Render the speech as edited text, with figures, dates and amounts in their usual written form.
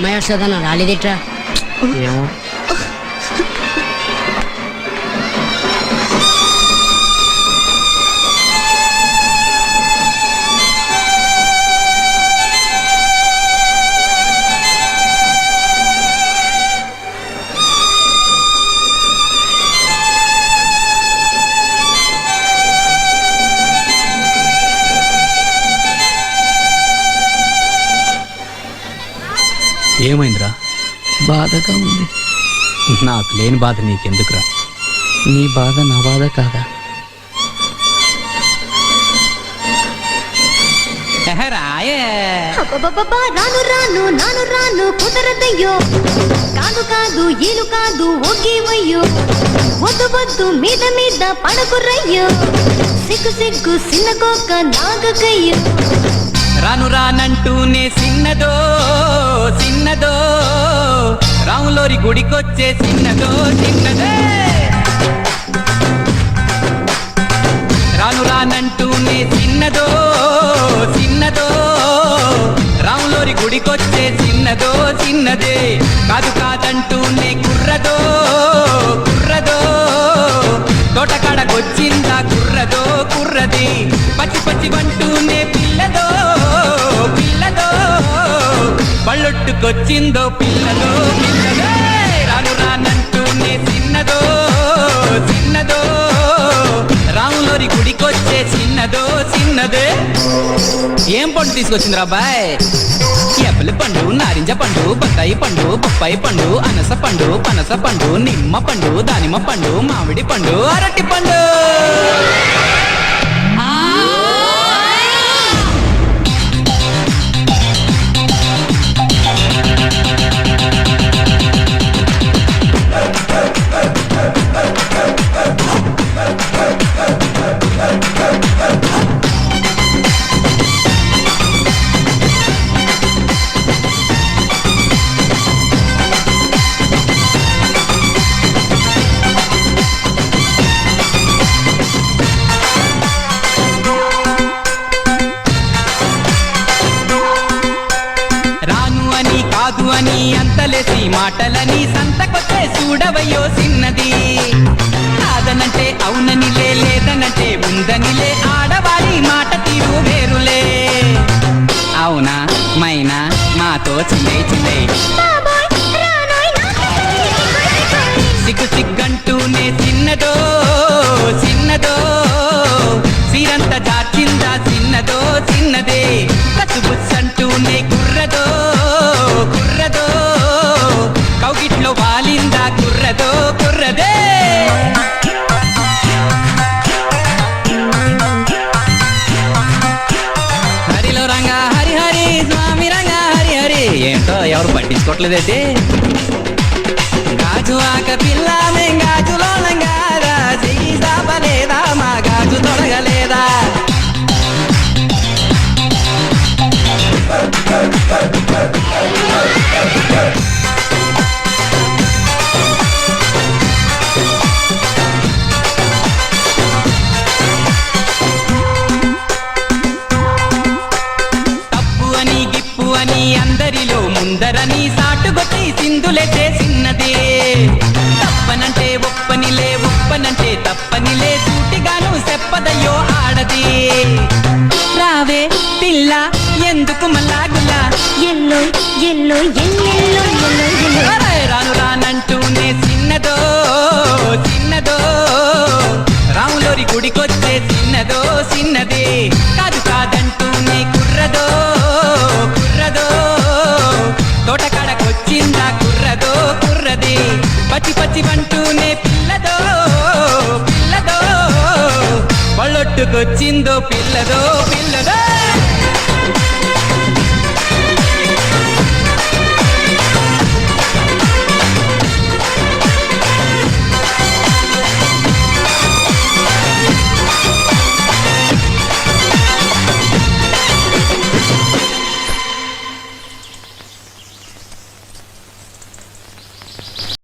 అమ్మాయి వస్తుందన్న రాలేదేట్రా? ఏమో. ఏమైందిరా? బాధగా ఉంది. నాకు లేని బాధ నీకెందుకురా? నీ బాధ నా బాధ కాదా? రాను రాను నాను రాను కుదరదయ్యో, కాదు కాదు ఏను కాదు ఒకేవయ్యో, వద్దు వద్దు మీద మీద పడకురయ్యో, సిగ్గు సిగ్గు సిన్నకోక నాగకయ్యో. రాను రానంటూనే సిన్నదో సిన్నదో, రాములోరి గుడికొచ్చే సిన్నదో సిన్నదే. రాను రానంటూనే సిన్నదో సిన్నదో, రాములోరి గుడికొచ్చే సిన్నదో చిన్నదే. కాదు కాదంటూనే కుర్రదో కుర్రదో, తోటకాడకొచ్చిందా కుర్రదో కుర్రది. పచ్చి పచ్చి వంటూనే పిల్లదో పిల్లదో, బళ్ళొట్టుకొచ్చిందో పిల్లదో పిల్లదే. రాను రానంటూనే చిన్నదో చిన్నదో, రాములోరి గుడికొచ్చే చిన్నదో చిన్నదే. ఏం పండు తీసుకొచ్చిందిరా బాయ్? యాపిల్ పండు, నారింజ పండు, బత్తాయి పండు, బొప్పాయి పండు, అనస పండు, పనస పండు, నిమ్మ పండు, దానిమ్మ పండు, మామిడి పండు, అరటి పండు. కాదు అని అంతలేసి మాటలని సంతకొచ్చే చూడవయ్యో సిన్నది. కాదనంటే అవుననిలే, లేదనంటే ఉందనిలే, ఆడవాడి మాట తీరు వేరులే. అవునా మైనా మాతో చిల్లే చిల్లే, సిగ్గు సిగ్గంటూనే చిన్నదో చిన్నదో, సీరంత జాచిందా చిన్నదో చిన్నదే. కసుబుచ్చంటూనే కుర్రదో కుర్రదో, కౌగిట్లో వాలిందా కుర్రదో కుర్రదే. హరిలో రంగా హరి హరి, స్వామి రంగా హరి హరి. ఏంటో ఎవరు పట్టించుకోవట్లేదైతే. గాజు ఆక పిల్ల మేం గాజులో లంగారా, చెయ్యి సాపలేదా మా గాజు తొడగలేదా. తప్పు అని గిప్పు అని అందరిలో ముందరని సాటుగొట్టి సింధులే చేసిన్నదే. తప్పనంటే ఒప్పనిలే, ఒప్పనంటే తప్పనిలే, సూటిగాను చెప్పదయ్యో ఆడది. రావే పిల్ల ఎందుకు మల్లాగులా, ఎల్లో ఎల్లో ఎల్లెల్లో ఎల్లో ఎల్లో. రాను రానంటూనే చిన్నదో చిన్నదో, రాములోరి గుడికొచ్చే చిన్నదో చిన్నదే. కాదు కాదంటూనే కుర్రదో కుర్రదో, తోటకాడకొచ్చిందా కుర్రదో కుర్రది. పచ్చి పచ్చి వంటూనే పిల్లదో పిల్లదో, బళ్ళొట్టుకొచ్చిందో పిల్లదో పిల్లదో.